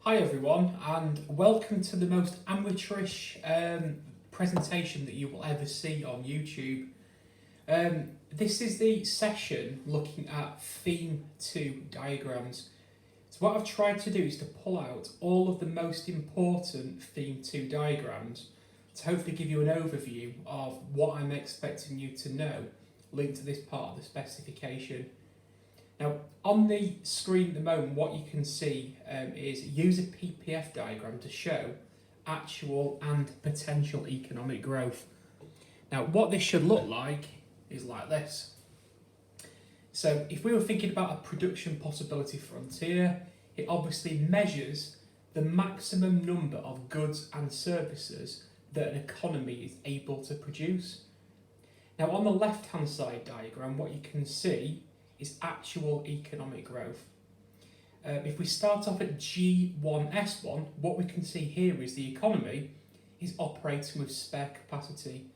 Hi everyone, and welcome to the most amateurish presentation that you will ever see on YouTube. This is the session looking at Theme 2 diagrams. So what I've tried to do is to pull out all of the most important Theme 2 diagrams to hopefully give you an overview of what I'm expecting you to know linked to this part of the specification. Now, on the screen at the moment, what you can see is use a PPF diagram to show actual and potential economic growth. Now, what this should look like is like this. So, if we were thinking about a production possibility frontier, it obviously measures the maximum number of goods and services that an economy is able to produce. Now, on the left-hand side diagram, what you can see is actual economic growth. If we start off at G1S1, what we can see here is the economy is operating with spare capacity.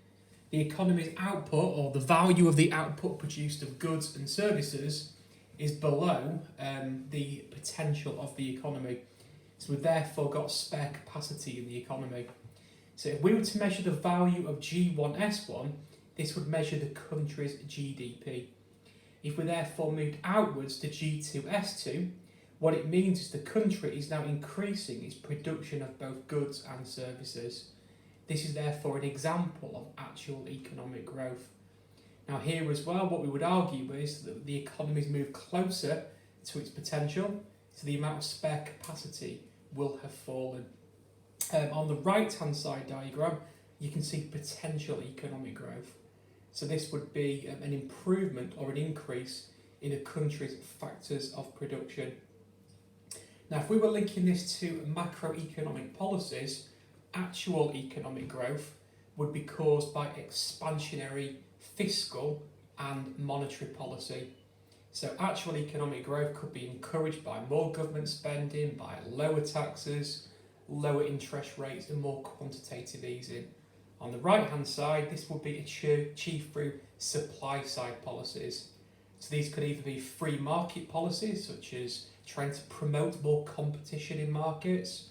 The economy's output, or the value of the output produced of goods and services, is below the potential of the economy. So we've therefore got spare capacity in the economy. So if we were to measure the value of G1S1, this would measure the country's GDP. If we therefore moved outwards to G2S2, what it means is the country is now increasing its production of both goods and services. This is therefore an example of actual economic growth. Now here as well, what we would argue is that the economy's moved closer to its potential, so the amount of spare capacity will have fallen. On the right-hand side diagram, you can see potential economic growth. So this would be an improvement or an increase in a country's factors of production. Now, if we were linking this to macroeconomic policies, actual economic growth would be caused by expansionary fiscal and monetary policy. So actual economic growth could be encouraged by more government spending, by lower taxes, lower interest rates and more quantitative easing. On the right-hand side, this will be achieved through supply-side policies. So these could either be free market policies, such as trying to promote more competition in markets,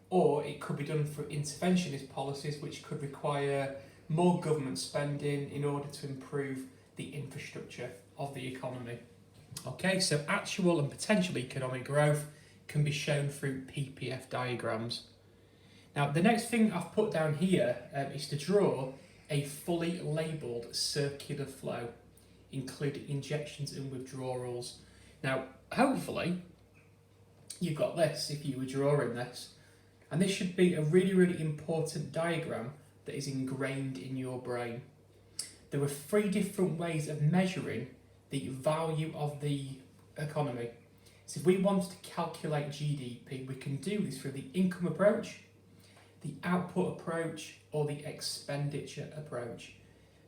or it could be done through interventionist policies, which could require more government spending in order to improve the infrastructure of the economy. Okay, so actual and potential economic growth can be shown through PPF diagrams. Now, the next thing I've put down here is to draw a fully labelled circular flow, including injections and withdrawals. Now, hopefully, you've got this if you were drawing this. And this should be a really, really important diagram that is ingrained in your brain. There are three different ways of measuring the value of the economy. So if we want to calculate GDP, we can do this through the income approach, the output approach, or the expenditure approach.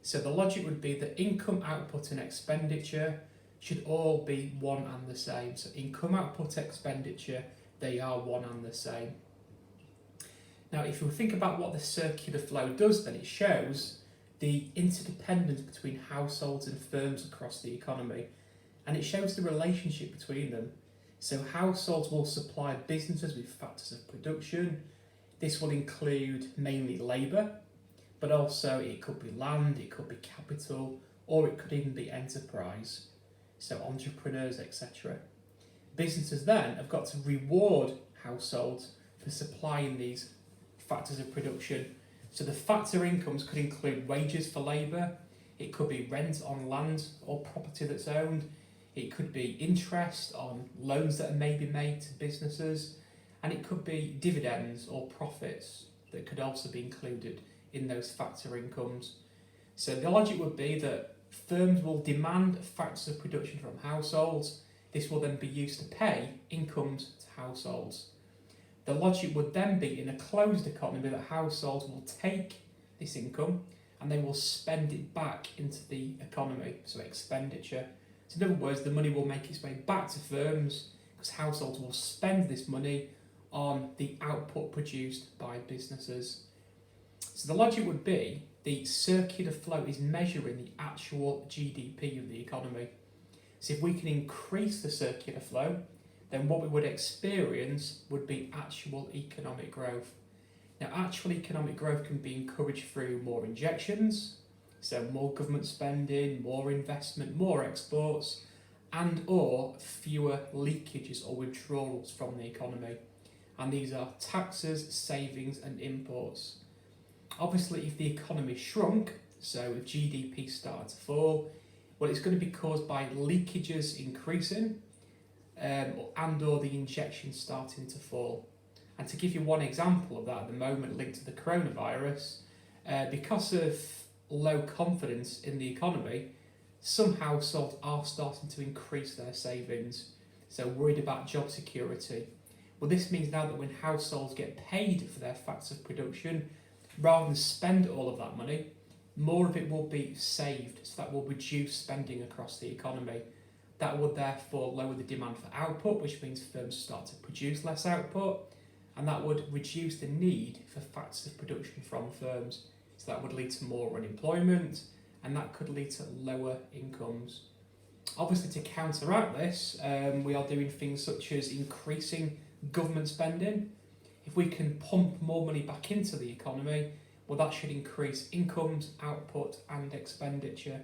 So the logic would be that income, output and expenditure should all be one and the same. So income, output, expenditure, they are one and the same. Now if you think about what the circular flow does, then it shows the interdependence between households and firms across the economy, and it shows the relationship between them. So households will supply businesses with factors of production. This will include mainly labour, but also it could be land, it could be capital, or it could even be enterprise, so entrepreneurs, etc. Businesses then have got to reward households for supplying these factors of production. So the factor incomes could include wages for labour, it could be rent on land or property that's owned, it could be interest on loans that may be made to businesses, and it could be dividends or profits that could also be included in those factor incomes. So the logic would be that firms will demand factors of production from households. This will then be used to pay incomes to households. The logic would then be in a closed economy that households will take this income and they will spend it back into the economy, so expenditure. So in other words, the money will make its way back to firms because households will spend this money on the output produced by businesses. So the logic would be the circular flow is measuring the actual GDP of the economy. So if we can increase the circular flow, then what we would experience would be actual economic growth. Now, actual economic growth can be encouraged through more injections, so more government spending, more investment, more exports, and or fewer leakages or withdrawals from the economy. And these are taxes, savings and imports. Obviously, if the economy shrunk, so if GDP started to fall, well, it's going to be caused by leakages increasing and or the injections starting to fall. And to give you one example of that at the moment linked to the coronavirus, because of low confidence in the economy, some households are starting to increase their savings, so worried about job security. Well, this means now that when households get paid for their facts of production, rather than spend all of that money, more of it will be saved, so that will reduce spending across the economy. That would therefore lower the demand for output, which means firms start to produce less output, and that would reduce the need for factors of production from firms. So that would lead to more unemployment, and that could lead to lower incomes. Obviously, to counteract this, we are doing things such as increasing government spending. If we can pump more money back into the economy, well, that should increase incomes, output and expenditure.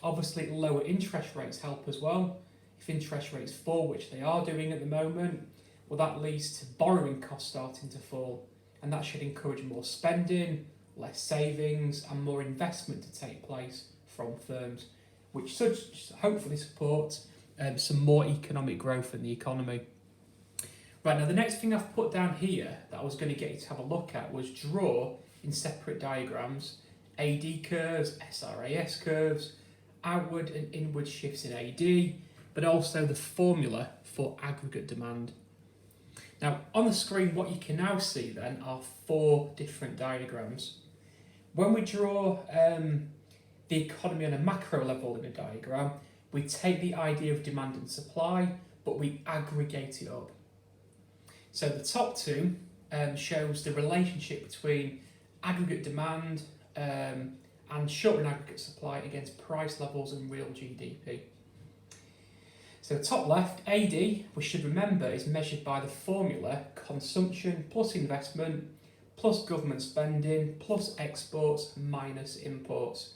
Obviously, lower interest rates help as well. If interest rates fall, which they are doing at the moment, well, that leads to borrowing costs starting to fall, and that should encourage more spending, less savings and more investment to take place from firms, which should hopefully support some more economic growth in the economy. Right, now the next thing I've put down here that I was going to get you to have a look at was draw in separate diagrams AD curves, SRAS curves, outward and inward shifts in AD, but also the formula for aggregate demand. Now on the screen what you can now see then are 4 different diagrams. When we draw the economy on a macro level in a diagram, we take the idea of demand and supply, but we aggregate it up. So the top 2 shows the relationship between aggregate demand and short-run aggregate supply against price levels and real GDP. So top left, AD, we should remember, is measured by the formula consumption plus investment plus government spending plus exports minus imports.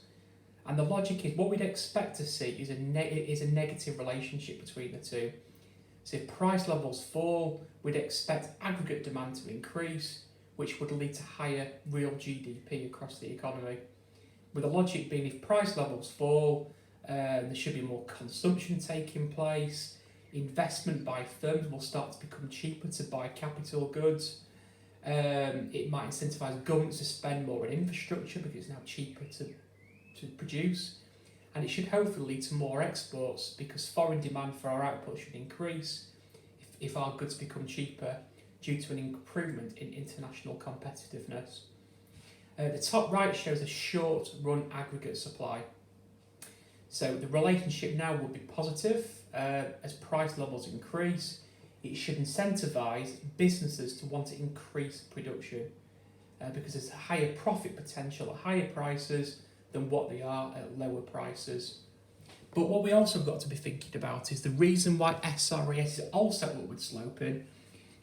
And the logic is what we'd expect to see is a negative relationship between the two. So if price levels fall, we'd expect aggregate demand to increase, which would lead to higher real GDP across the economy. With the logic being if price levels fall, there should be more consumption taking place, investment by firms will start to become cheaper to buy capital goods, it might incentivise governments to spend more on infrastructure because it's now cheaper to produce, and it should hopefully lead to more exports because foreign demand for our output should increase if our goods become cheaper due to an improvement in international competitiveness. The top right shows a short-run aggregate supply. So the relationship now will be positive as price levels increase. It should incentivise businesses to want to increase production because there's a higher profit potential at higher prices than what they are at lower prices. But what we also got to be thinking about is the reason why SRAS is also upward sloping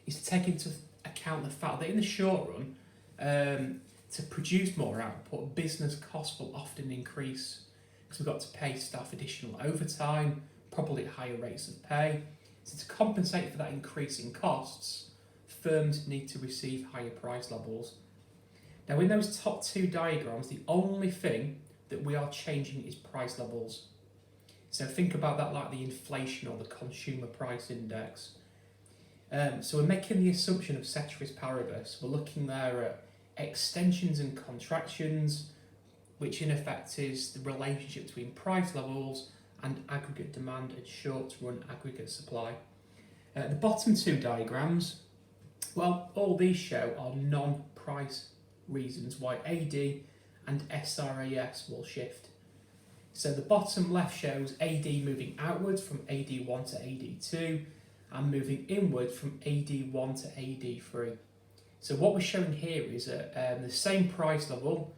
is to take into account the fact that in the short run, to produce more output, business costs will often increase because we've got to pay staff additional overtime, probably at higher rates of pay. So to compensate for that increase in costs, firms need to receive higher price levels. Now in those top 2 diagrams, the only thing that we are changing is price levels. So think about that like the inflation or the consumer price index. So we're making the assumption of ceteris paribus. We're looking there at extensions and contractions, which in effect is the relationship between price levels and aggregate demand and short-run aggregate supply. The bottom 2 diagrams, well, all these show are non-price reasons why AD and SRAS will shift. So the bottom left shows AD moving outwards from AD1 to AD2 and moving inward from AD1 to AD3. So what we're showing here is at the same price level,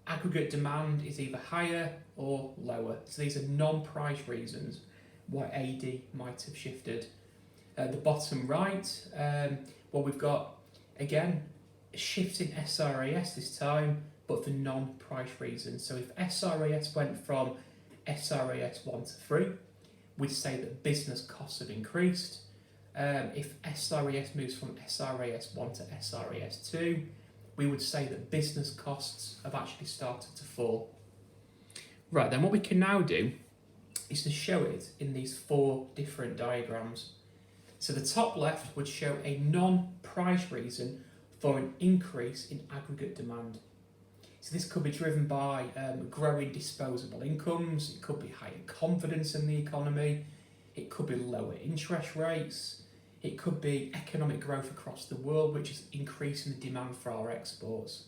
aggregate demand is either higher or lower. So these are non-price reasons why AD might have shifted. The bottom right, well, we've got, again, a shift in SRAS this time, but for non-price reasons. So if SRAS went from SRAS 1 to 3, we'd say that business costs have increased. If SRAS moves from SRAS 1 to SRAS 2, we would say that business costs have actually started to fall. Right, then what we can now do is to show it in these 4 different diagrams. So the top left would show a non-price reason for an increase in aggregate demand. So this could be driven by growing disposable incomes, it could be higher confidence in the economy, it could be lower interest rates, it could be economic growth across the world, which is increasing the demand for our exports.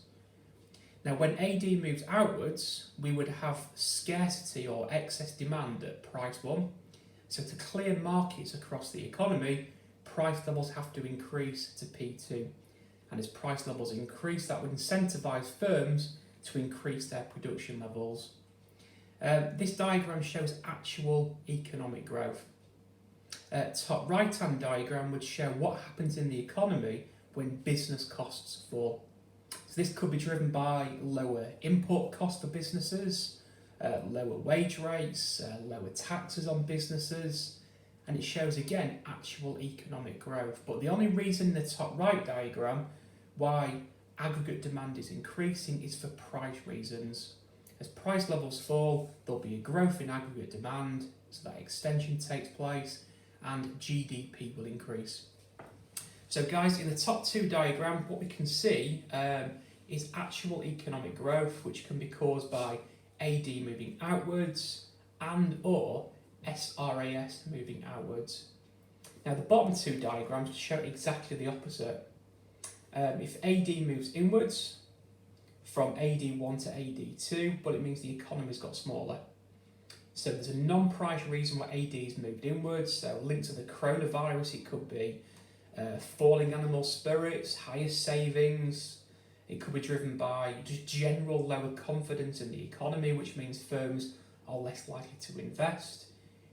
Now, when AD moves outwards, we would have scarcity or excess demand at price 1. So to clear markets across the economy, price levels have to increase to P2. And as price levels increase, that would incentivise firms to increase their production levels. This diagram shows actual economic growth. Top right-hand diagram would show what happens in the economy when business costs fall. So this could be driven by lower input costs for businesses, lower wage rates, lower taxes on businesses, and it shows again actual economic growth. But the only reason in the top right diagram why aggregate demand is increasing is for price reasons. As price levels fall, there'll be a growth in aggregate demand, so that extension takes place, and GDP will increase. So guys, in the top 2 diagrams, what we can see is actual economic growth, which can be caused by AD moving outwards and or SRAS moving outwards. Now the bottom 2 diagrams show exactly the opposite. If AD moves inwards from AD1 to AD2, well, it means the economy's got smaller. So there's a non-price reason why AD has moved inwards. So linked to the coronavirus, it could be falling animal spirits, higher savings. It could be driven by just general lower confidence in the economy, which means firms are less likely to invest.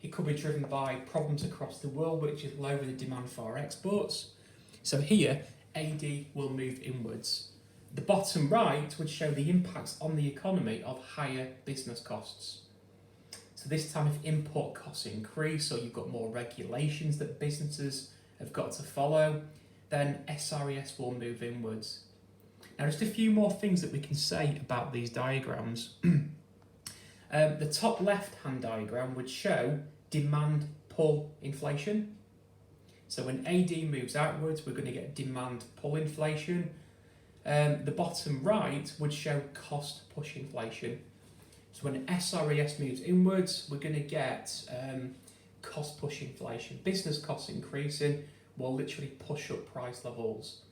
It could be driven by problems across the world, which is lower the demand for our exports. So here, AD will move inwards. The bottom right would show the impacts on the economy of higher business costs. So this time, if input costs increase or you've got more regulations that businesses have got to follow, then SRAS will move inwards. Now, just a few more things that we can say about these diagrams. The top left-hand diagram would show demand pull inflation. So when AD moves outwards, we're going to get demand pull inflation. The bottom right would show cost push inflation. So when SRAS moves inwards, we're going to get cost push inflation. Business costs increasing will literally push up price levels.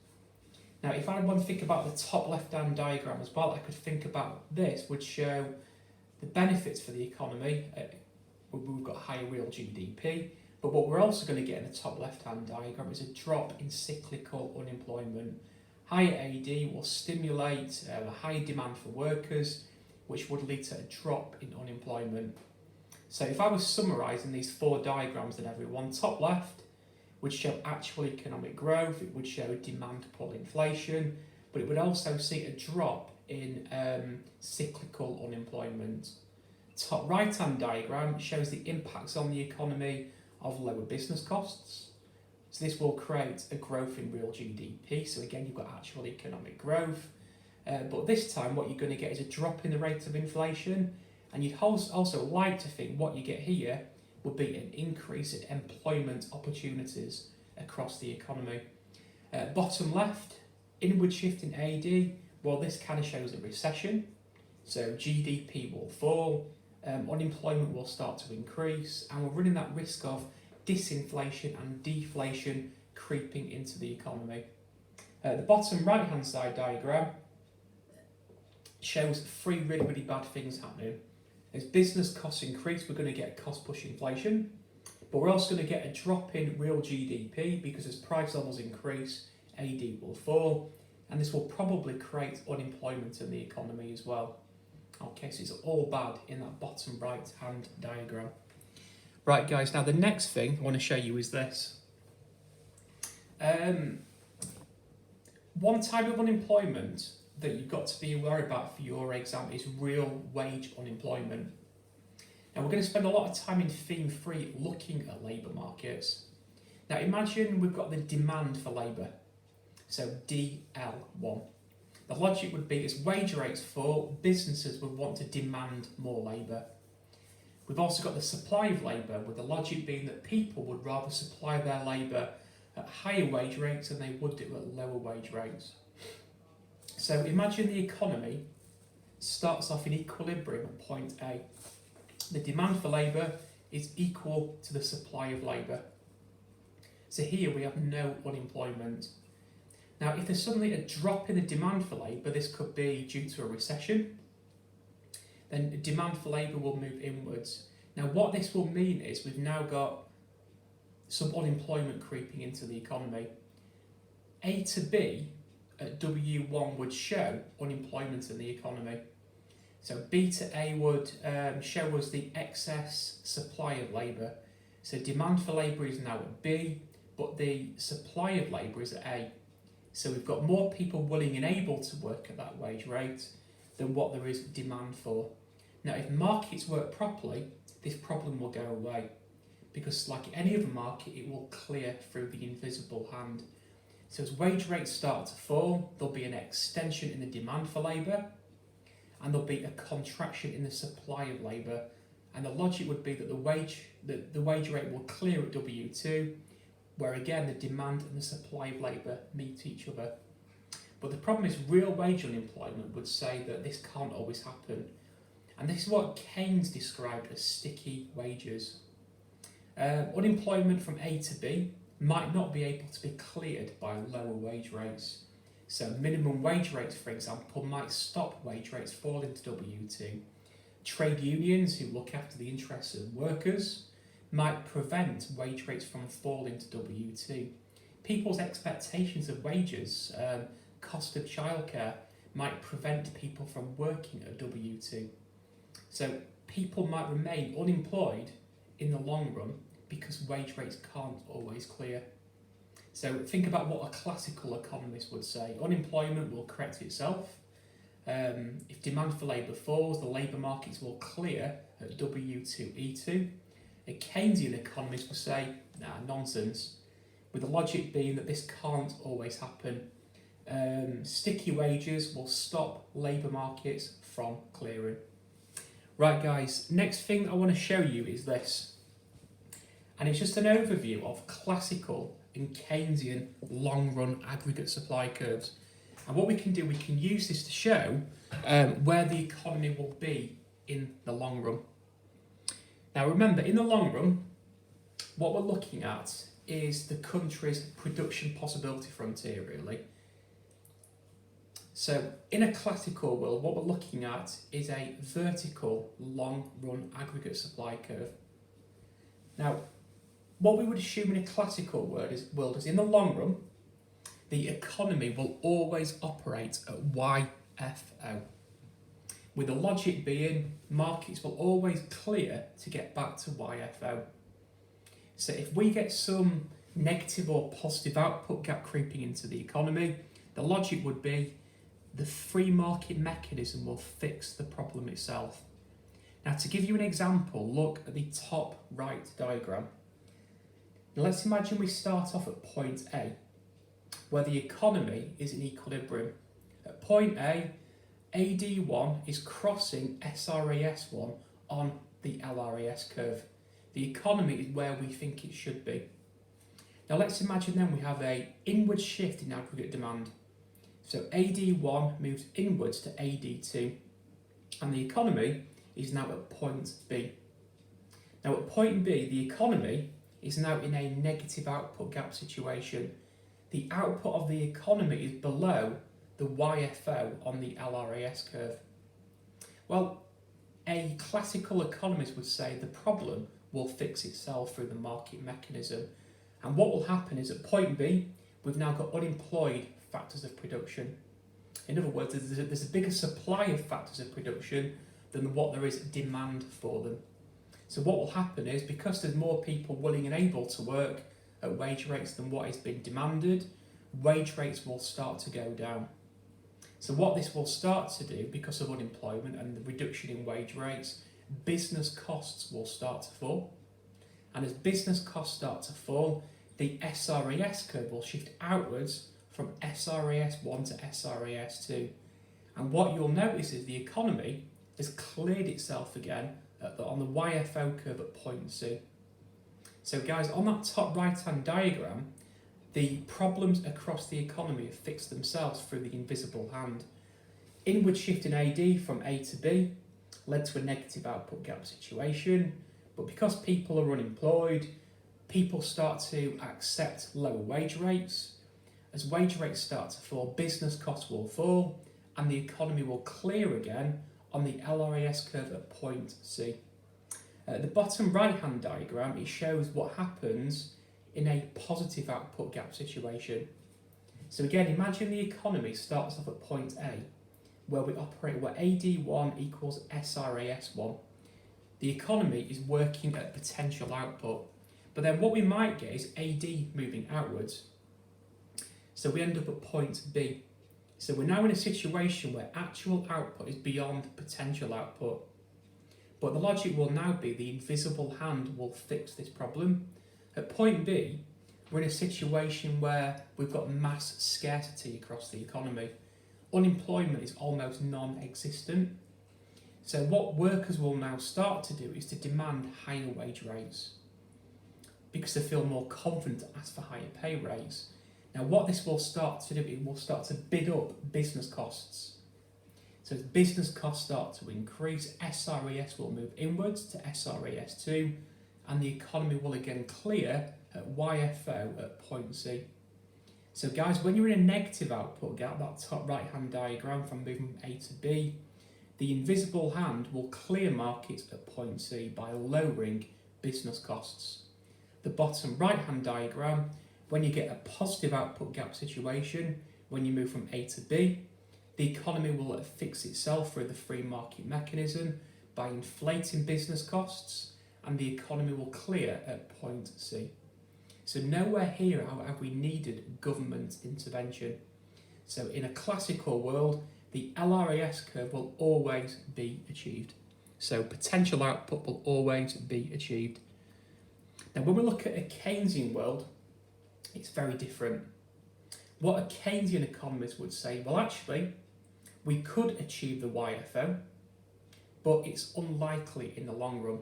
Now, if I want to think about the top left-hand diagram as well, I could think about this would show the benefits for the economy. We've got higher real GDP, but what we're also going to get in the top left-hand diagram is a drop in cyclical unemployment. Higher AD will stimulate a higher demand for workers, which would lead to a drop in unemployment. So if I was summarising these 4 diagrams then everyone, top left would show actual economic growth, it would show demand pull inflation, but it would also see a drop in cyclical unemployment. Top right hand diagram shows the impacts on the economy of lower business costs. So this will create a growth in real GDP, so again you've got actual economic growth. But this time what you're going to get is a drop in the rate of inflation, and you'd also like to think what you get here would be an increase in employment opportunities across the economy. Bottom left, inward shift in AD, well this kind of shows a recession, so GDP will fall, unemployment will start to increase, and we're running that risk of disinflation and deflation creeping into the economy. The bottom right hand side diagram shows 3 really bad things happening. As business costs increase, we're going to get cost push inflation, but we're also going to get a drop in real GDP because as price levels increase, AD will fall, and this will probably create unemployment in the economy as well. Okay, so it's all bad in that bottom right hand diagram. Right guys, now the next thing I want to show you is this. One type of unemployment that you've got to be aware about for your exam is real wage unemployment. Now we're going to spend a lot of time in theme 3 looking at labour markets. Now imagine we've got the demand for labour, so DL1. The logic would be as wage rates fall, businesses would want to demand more labour. We've also got the supply of labour, with the logic being that people would rather supply their labour at higher wage rates than they would do at lower wage rates. So imagine the economy starts off in equilibrium at point A. The demand for labour is equal to the supply of labour. So here we have no unemployment. Now if there's suddenly a drop in the demand for labour, this could be due to a recession, then the demand for labour will move inwards. Now what this will mean is we've now got some unemployment creeping into the economy. A to B at W1 would show unemployment in the economy. So B to A would show us the excess supply of labour. So demand for labour is now at B, but the supply of labour is at A. So we've got more people willing and able to work at that wage rate than what there is demand for. Now if markets work properly, this problem will go away, because like any other market, it will clear through the invisible hand. So as wage rates start to fall, there'll be an extension in the demand for labour, and there'll be a contraction in the supply of labour. And the logic would be that the wage rate will clear at W2, where again the demand and the supply of labour meet each other. But the problem is real wage unemployment would say that this can't always happen. And this is what Keynes described as sticky wages. Unemployment from A to B might not be able to be cleared by lower wage rates. So minimum wage rates, for example, might stop wage rates falling to W2. Trade unions, who look after the interests of workers, might prevent wage rates from falling to W2. People's expectations of wages, cost of childcare, might prevent people from working at W2. So people might remain unemployed in the long run because wage rates can't always clear. So think about what a classical economist would say. Unemployment will correct itself. If demand for labour falls, the labour markets will clear at W2E2. A Keynesian economist would say, nah, nonsense, with the logic being that this can't always happen. Sticky wages will stop labour markets from clearing. Right guys, next thing I want to show you is this. And it's just an overview of classical and Keynesian long-run aggregate supply curves. And what we can do, we can use this to show where the economy will be in the long run. Now remember, in the long run, what we're looking at is the country's production possibility frontier, really. So in a classical world, what we're looking at is a vertical long-run aggregate supply curve. Now, what we would assume in a classical world is in the long run, the economy will always operate at YFO, with the logic being markets will always clear to get back to YFO. So if we get some negative or positive output gap creeping into the economy, the logic would be the free market mechanism will fix the problem itself. Now to give you an example, look at the top right diagram. Now let's imagine we start off at point A, where the economy is in equilibrium. At point A, AD1 is crossing SRAS1 on the LRAS curve. The economy is where we think it should be. Now let's imagine then we have an inward shift in aggregate demand. So AD1 moves inwards to AD2, and the economy is now at point B. Now at point B, the economy is now in a negative output gap situation. The output of the economy is below the YFO on the LRAS curve. Well, a classical economist would say the problem will fix itself through the market mechanism. And what will happen is at point B, we've now got unemployed factors of production. In other words, there's a bigger supply of factors of production than what there is demand for them. So what will happen is, because there's more people willing and able to work, at wage rates than what is being demanded, wage rates will start to go down. So what this will start to do, because of unemployment and the reduction in wage rates, business costs will start to fall. And as business costs start to fall, the SRES curve will shift outwards from SRES 1 to SRES 2. And what you'll notice is the economy has cleared itself again on the YFO curve at point C. So guys, on that top right-hand diagram, the problems across the economy have fixed themselves through the invisible hand. Inward shift in AD from A to B led to a negative output gap situation, but because people are unemployed, people start to accept lower wage rates. As wage rates start to fall, business costs will fall, and the economy will clear again on the LRES curve at point C. At the bottom right-hand diagram, it shows what happens in a positive output gap situation. So again, imagine the economy starts off at point A, where we operate where AD1 equals SRAS1. The economy is working at potential output, but then what we might get is AD moving outwards. So we end up at point B. So we're now in a situation where actual output is beyond potential output. But the logic will now be the invisible hand will fix this problem. At point B, we're in a situation where we've got mass scarcity across the economy. Unemployment is almost non-existent. So what workers will now start to do is to demand higher wage rates because they feel more confident to ask for higher pay rates. Now what this will start to do, it will start to bid up business costs. So as business costs start to increase, SRES will move inwards to SRES2, and the economy will again clear at YFO at point C. So guys, when you're in a negative output gap, that top right hand diagram from moving from A to B, the invisible hand will clear markets at point C by lowering business costs. The bottom right hand diagram, when you get a positive output gap situation, when you move from A to B, the economy will fix itself through the free market mechanism by inflating business costs, and the economy will clear at point C. So nowhere here have we needed government intervention. So in a classical world, the LRES curve will always be achieved. So potential output will always be achieved. Now when we look at a Keynesian world, it's very different. What a Keynesian economist would say, well actually, we could achieve the YFO, but it's unlikely in the long run.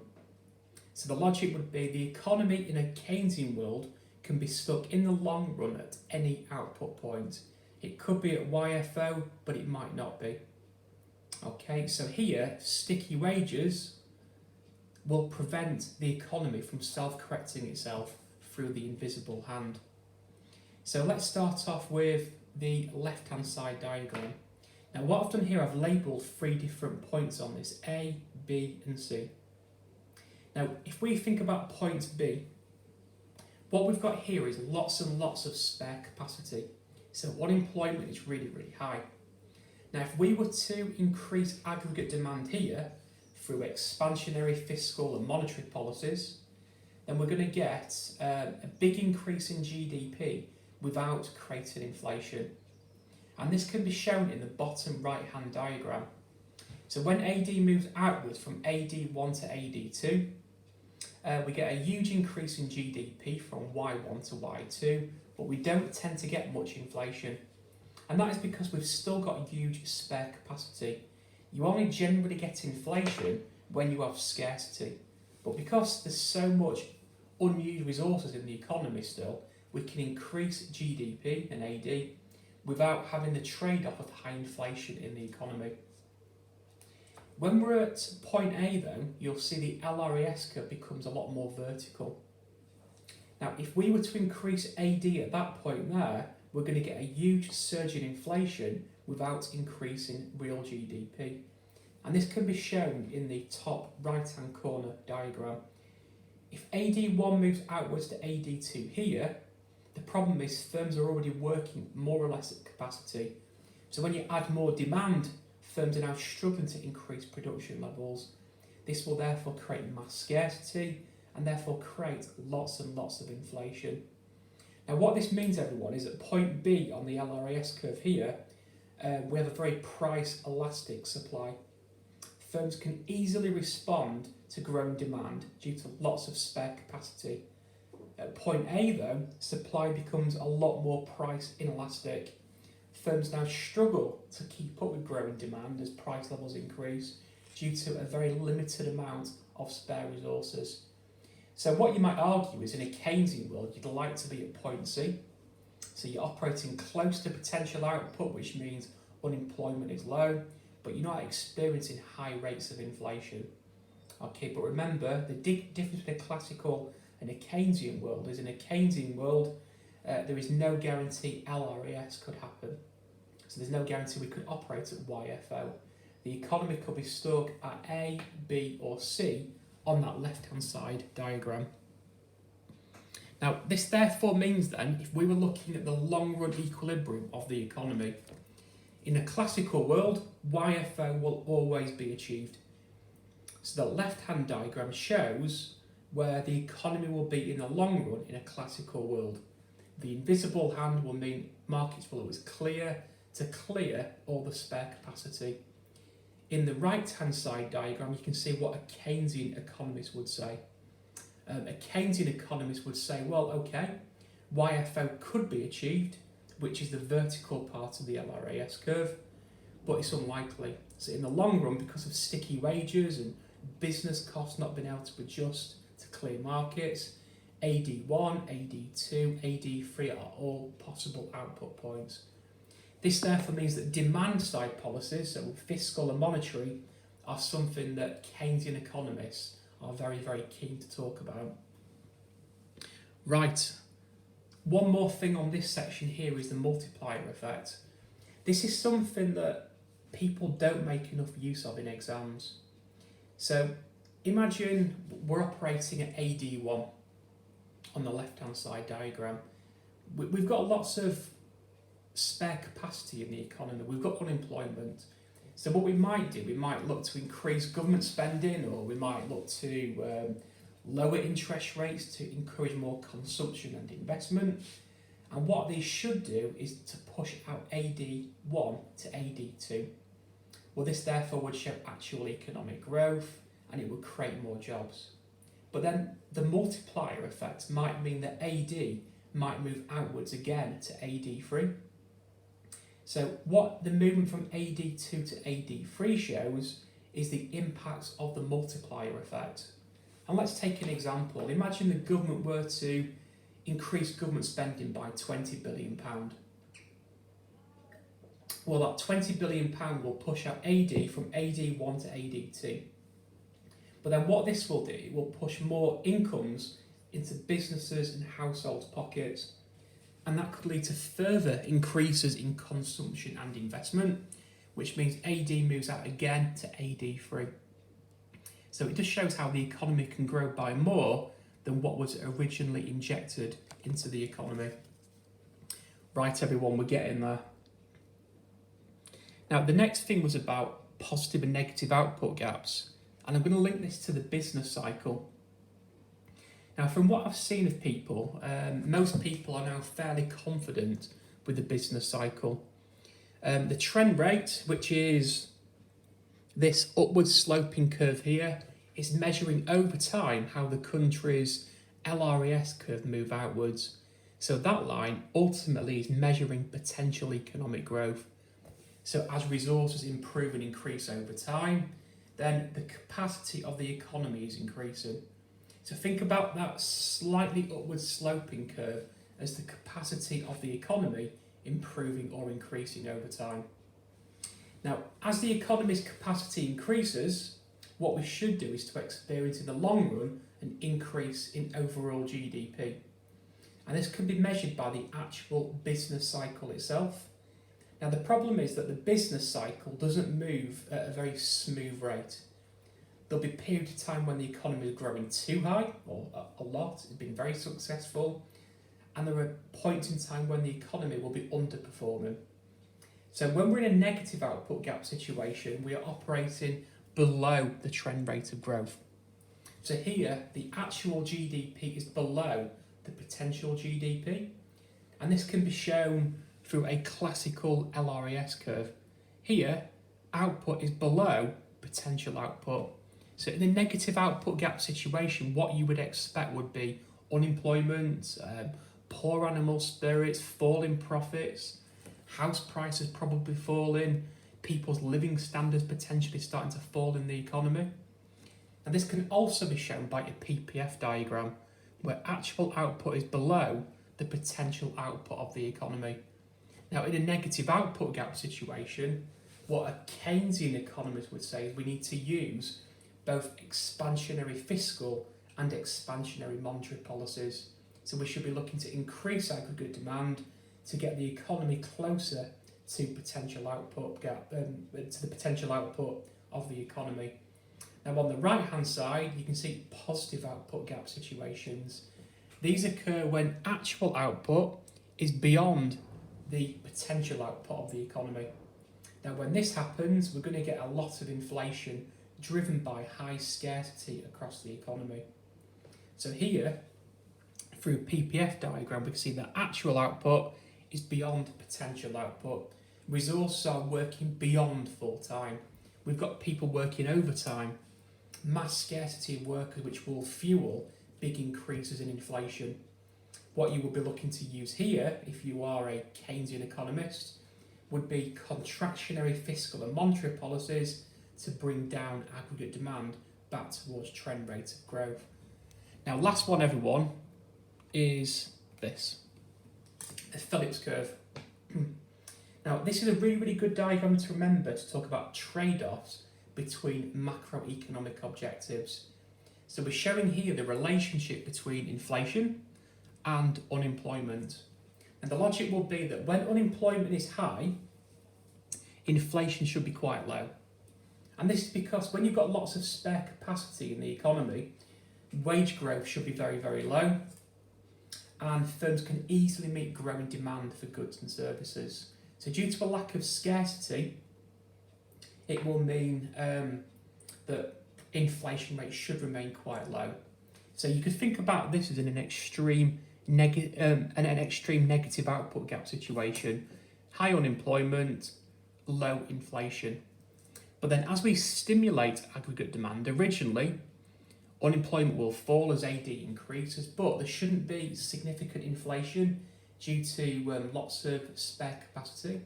So the logic would be the economy in a Keynesian world can be stuck in the long run at any output point. It could be at YFO, but it might not be. Okay, so here, sticky wages will prevent the economy from self-correcting itself through the invisible hand. So let's start off with the left-hand side diagram. Now what I've done here, I've labelled 3 different points on this, A, B and C. Now if we think about point B, what we've got here is lots and lots of spare capacity. So unemployment is really, really high. Now if we were to increase aggregate demand here through expansionary fiscal and monetary policies, then we're going to get a big increase in GDP without creating inflation. And this can be shown in the bottom right hand diagram. So when AD moves outwards from AD1 to AD2, we get a huge increase in GDP from Y1 to Y2, but we don't tend to get much inflation. And that is because we've still got huge spare capacity. You only generally get inflation when you have scarcity. But because there's so much unused resources in the economy still, we can increase GDP and AD without having the trade-off of high inflation in the economy. When we're at point A though, you'll see the LRES curve becomes a lot more vertical. Now if we were to increase AD at that point there, we're going to get a huge surge in inflation without increasing real GDP. And this can be shown in the top right hand corner diagram. If AD1 moves outwards to AD2 here, the problem is firms are already working more or less at capacity. So when you add more demand, firms are now struggling to increase production levels. This will therefore create mass scarcity and therefore create lots and lots of inflation. Now what this means, everyone, is at point B on the LRAS curve here, we have a very price elastic supply. Firms can easily respond to growing demand due to lots of spare capacity. At point A though, supply becomes a lot more price inelastic. Firms now struggle to keep up with growing demand as price levels increase due to a very limited amount of spare resources. So what you might argue is in a Keynesian world, you'd like to be at point C. So you're operating close to potential output, which means unemployment is low, but you're not experiencing high rates of inflation. Okay, but remember, the difference between a classical and a Keynesian world is in a Keynesian world, there is no guarantee LRAS could happen. So there's no guarantee we could operate at YFO. The economy could be stuck at A, B or C on that left-hand side diagram. Now, this therefore means then, if we were looking at the long-run equilibrium of the economy, in a classical world, YFO will always be achieved. So the left-hand diagram shows where the economy will be in the long run in a classical world. The invisible hand will mean markets will always clear to clear all the spare capacity. In the right-hand side diagram, you can see what a Keynesian economist would say. A Keynesian economist would say, well, okay, YFO could be achieved, which is the vertical part of the LRAS curve, but it's unlikely. So in the long run, because of sticky wages and business costs not being able to adjust to clear markets, AD1, AD2, AD3 are all possible output points. This therefore means that demand side policies, so fiscal and monetary, are something that Keynesian economists are very, very keen to talk about. Right, one more thing on this section here is the multiplier effect. This is something that people don't make enough use of in exams. So imagine we're operating at AD1 on the left-hand side diagram. We've got lots of spare capacity in the economy. We've got unemployment. So what we might do, we might look to increase government spending, or we might look to lower interest rates to encourage more consumption and investment. And what these should do is to push out AD1 to AD2. Well, this therefore would show actual economic growth and it would create more jobs. But then the multiplier effect might mean that AD might move outwards again to AD3. So what the movement from AD2 to AD3 shows is the impacts of the multiplier effect. And let's take an example. Imagine the government were to increase government spending by £20 billion. Well, that £20 billion will push out AD from AD1 to AD2. But then what this will do, it will push more incomes into businesses and households' pockets, and that could lead to further increases in consumption and investment, which means AD moves out again to AD3. So it just shows how the economy can grow by more than what was originally injected into the economy. Right, everyone, we're getting there. Now, the next thing was about positive and negative output gaps, and I'm going to link this to the business cycle. Now, from what I've seen of people, most people are now fairly confident with the business cycle. The trend rate, which is this upward sloping curve here, is measuring over time how the country's LRAS curve move outwards. So that line ultimately is measuring potential economic growth. So as resources improve and increase over time, then the capacity of the economy is increasing. So think about that slightly upward sloping curve as the capacity of the economy improving or increasing over time. Now, as the economy's capacity increases, what we should do is to experience in the long run an increase in overall GDP. And this can be measured by the actual business cycle itself. Now, the problem is that the business cycle doesn't move at a very smooth rate. There'll be periods of time when the economy is growing too high, or a lot, it's been very successful, and there are points in time when the economy will be underperforming. So when we're in a negative output gap situation, we are operating below the trend rate of growth. So here, the actual GDP is below the potential GDP, And this can be shown through a classical LRAS curve. Here, output is below potential output. So in a negative output gap situation, what you would expect would be unemployment, poor animal spirits, falling profits, house prices probably falling, people's living standards potentially starting to fall in the economy. And this can also be shown by a PPF diagram, where actual output is below the potential output of the economy. Now, in a negative output gap situation, what a Keynesian economist would say is we need to use both expansionary fiscal and expansionary monetary policies. So we should be looking to increase aggregate demand to get the economy closer to potential output gap, to the potential output of the economy. Now on the right hand side, you can see positive output gap situations. These occur when actual output is beyond the potential output of the economy. Now when this happens, we're going to get a lot of inflation driven by high scarcity across the economy. So here, through a PPF diagram, we can see that actual output is beyond potential output. Resources are working beyond full time. We've got people working overtime, mass scarcity of workers, which will fuel big increases in inflation. What you will be looking to use here, if you are a Keynesian economist, would be contractionary fiscal and monetary policies to bring down aggregate demand back towards trend rates of growth. Now, last one, everyone, is this, the Phillips curve. Now, this is a really, really good diagram to remember to talk about trade-offs between macroeconomic objectives. So we're showing here the relationship between inflation and unemployment. And the logic will be that when unemployment is high, inflation should be quite low. And this is because when you've got lots of spare capacity in the economy, wage growth should be very, very low, and firms can easily meet growing demand for goods and services. So due to a lack of scarcity, it will mean that inflation rates should remain quite low. So you could think about this as an extreme negative output gap situation, high unemployment, low inflation. But then as we stimulate aggregate demand, originally unemployment will fall as AD increases, but there shouldn't be significant inflation due to lots of spare capacity.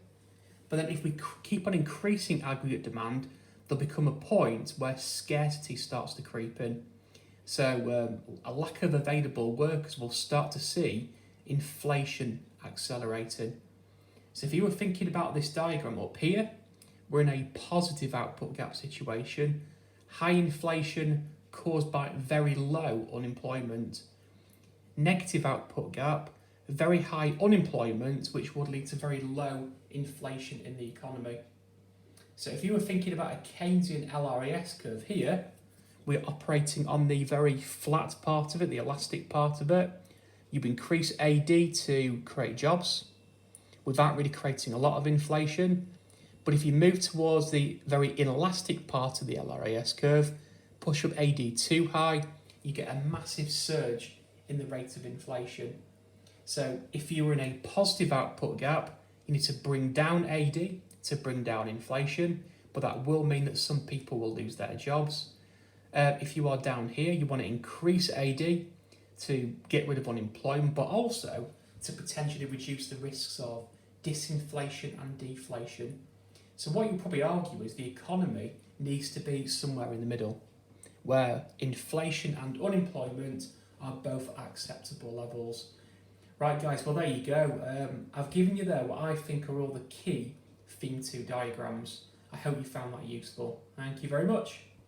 But then if we keep on increasing aggregate demand, there'll become a point where scarcity starts to creep in. So a lack of available workers will start to see inflation accelerating. So if you were thinking about this diagram up here, we're in a positive output gap situation, high inflation caused by very low unemployment. Negative output gap, very high unemployment, which would lead to very low inflation in the economy. So if you were thinking about a Keynesian LRAS curve here, we're operating on the very flat part of it, the elastic part of it. You increase AD to create jobs without really creating a lot of inflation. But if you move towards the very inelastic part of the LRAS curve, push up AD too high, you get a massive surge in the rate of inflation. So if you were in a positive output gap, you need to bring down AD to bring down inflation, but that will mean that some people will lose their jobs. If you are down here, you want to increase AD to get rid of unemployment, but also to potentially reduce the risks of disinflation and deflation. So what you probably argue is the economy needs to be somewhere in the middle, where inflation and unemployment are both acceptable levels. Right guys, well there you go. I've given you there what I think are all the key Theme 2 diagrams. I hope you found that useful. Thank you very much.